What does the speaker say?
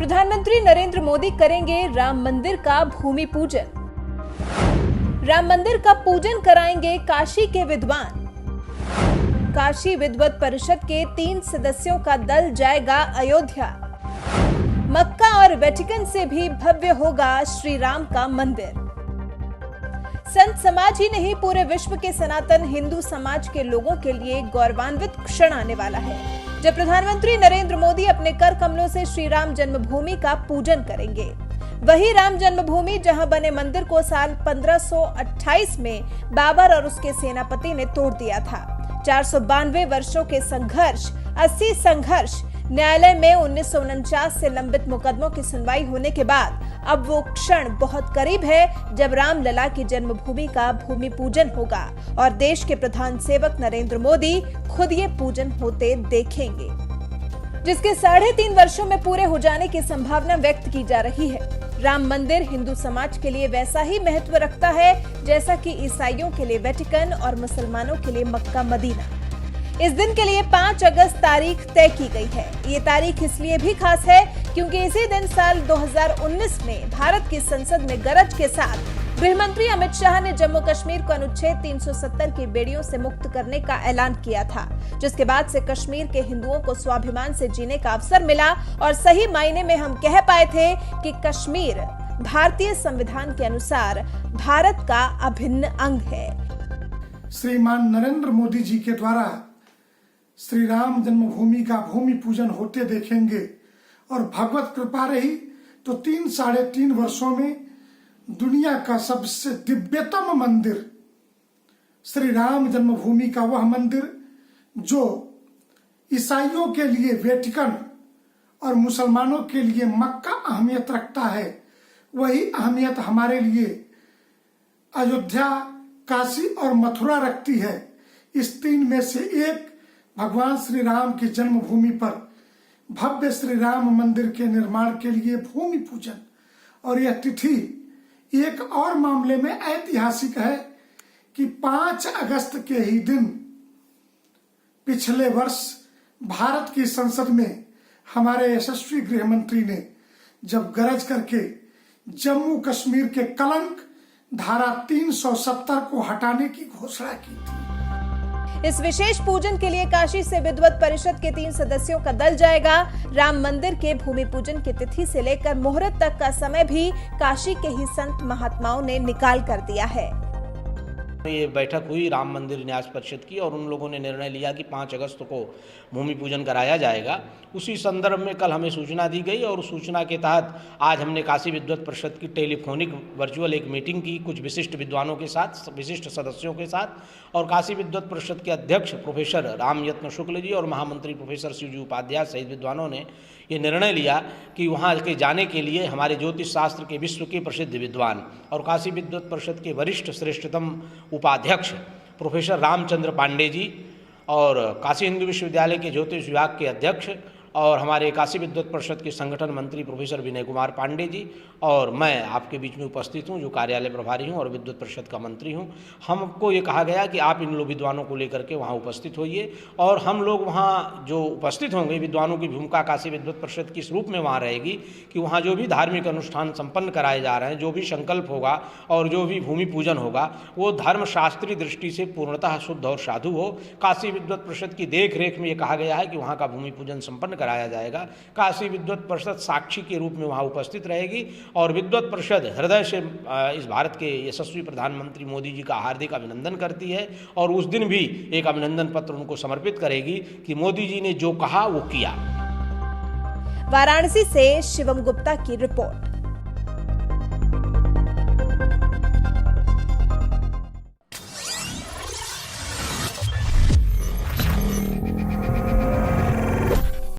प्रधानमंत्री नरेंद्र मोदी करेंगे राम मंदिर का भूमि पूजन। राम मंदिर का पूजन कराएंगे काशी के विद्वान। काशी विद्वत परिषद के 3 सदस्यों का दल जाएगा अयोध्या। मक्का और वेटिकन से भी भव्य होगा श्री राम का मंदिर। संत समाज ही नहीं, पूरे विश्व के सनातन हिंदू समाज के लोगों के लिए गौरवान्वित क्षण आने वाला है जब प्रधानमंत्री नरेंद्र मोदी अपने कर कमलों से श्री राम जन्मभूमि का पूजन करेंगे। वही राम जन्मभूमि जहां बने मंदिर को साल 1528 में बाबर और उसके सेनापति ने तोड़ दिया था। 492 वर्षों के संघर्ष, 80 संघर्ष, न्यायालय में 1949 से लंबित मुकदमों की सुनवाई होने के बाद अब वो क्षण बहुत करीब है जब राम लला की जन्मभूमि का भूमि पूजन होगा और देश के प्रधान सेवक नरेंद्र मोदी खुद ये पूजन होते देखेंगे, जिसके 3.5 वर्षों में पूरे हो जाने की संभावना व्यक्त की जा रही है। राम मंदिर हिंदू समाज के लिए वैसा ही महत्व रखता है जैसा कि ईसाइयों के लिए वेटिकन और मुसलमानों के लिए मक्का मदीना। इस दिन के लिए 5 अगस्त तारीख तय की गई है। ये तारीख इसलिए भी खास है क्योंकि इसी दिन साल 2019 में भारत की संसद में गरज के साथ गृह मंत्री अमित शाह ने जम्मू कश्मीर को अनुच्छेद 370 की बेड़ियों से मुक्त करने का ऐलान किया था, जिसके बाद से कश्मीर के हिंदुओं को स्वाभिमान से जीने का अवसर मिला और सही मायने में हम कह पाए थे कि कश्मीर भारतीय संविधान के अनुसार भारत का अभिन्न अंग है। श्रीमान नरेंद्र मोदी जी के द्वारा श्री राम जन्मभूमि का भूमि पूजन होते देखेंगे और भगवत कृपा रही तो 3-3.5 वर्षों में दुनिया का सबसे दिव्यतम मंदिर श्री राम जन्मभूमि का वह मंदिर जो ईसाइयों के लिए वेटिकन और मुसलमानों के लिए मक्का अहमियत रखता है, वही अहमियत हमारे लिए अयोध्या, काशी और मथुरा रखती है। इस 3 में से एक भगवान श्री राम की जन्मभूमि पर भव्य श्री राम मंदिर के निर्माण के लिए भूमि पूजन, और यह तिथि एक और मामले में ऐतिहासिक है कि 5 अगस्त के ही दिन पिछले वर्ष भारत की संसद में हमारे यशस्वी गृह मंत्री ने जब गरज करके जम्मू कश्मीर के कलंक धारा 370 को हटाने की घोषणा की थी। इस विशेष पूजन के लिए काशी से विद्वत परिषद के 3 सदस्यों का दल जाएगा। राम मंदिर के भूमि पूजन की तिथि से लेकर मुहूर्त तक का समय भी काशी के ही संत महात्माओं ने निकाल कर दिया है। ये बैठक हुई राम मंदिर न्यास परिषद की और उन लोगों ने निर्णय लिया कि 5 अगस्त को भूमि पूजन कराया जाएगा। उसी संदर्भ में कल हमें सूचना दी गई और उस सूचना के तहत आज हमने काशी विद्वत परिषद की टेलीफोनिक वर्चुअल एक मीटिंग की कुछ विशिष्ट विद्वानों के साथ, विशिष्ट सदस्यों के साथ, और काशी विद्वत परिषद के अध्यक्ष प्रोफेसर रामयत्न शुक्ल जी और महामंत्री प्रोफेसर शिवजी उपाध्याय सहित विद्वानों ने ये निर्णय लिया कि वहाँ के जाने के लिए हमारे ज्योतिष शास्त्र के विश्व के प्रसिद्ध विद्वान और काशी विद्वत परिषद के वरिष्ठ श्रेष्ठतम उपाध्यक्ष प्रोफेसर रामचंद्र पांडे जी और काशी हिंदू विश्वविद्यालय के ज्योतिष विभाग के अध्यक्ष और हमारे काशी विद्वत परिषद के संगठन मंत्री प्रोफेसर विनय कुमार पांडे जी और मैं आपके बीच में उपस्थित हूं, जो कार्यालय प्रभारी हूं और विद्वत परिषद का मंत्री हूं। हमको ये कहा गया कि आप इन लोग विद्वानों को लेकर के वहां उपस्थित होइए और हम लोग वहां जो उपस्थित होंगे, विद्वानों की भूमिका काशी विद्वत परिषद किस रूप में वहाँ रहेगी कि वहाँ जो भी धार्मिक अनुष्ठान संपन्न कराए जा रहे हैं, जो भी संकल्प होगा और जो भी भूमि पूजन होगा, वो धर्मशास्त्रीय दृष्टि से पूर्णतः शुद्ध और साधु हो। काशी विद्वत परिषद की देख रेख में ये कहा गया है कि वहाँ का भूमि पूजन संपन्न कराया जाएगा। काशी विद्वत परिषद साक्षी के रूप में वहाँ उपस्थित रहेगी और विद्वत परिषद हृदय से इस भारत के यशस्वी प्रधानमंत्री मोदी जी का हार्दिक अभिनंदन करती है और उस दिन भी एक अभिनंदन पत्र उनको समर्पित करेगी कि मोदी जी ने जो कहा वो किया। वाराणसी से शिवम गुप्ता की रिपोर्ट।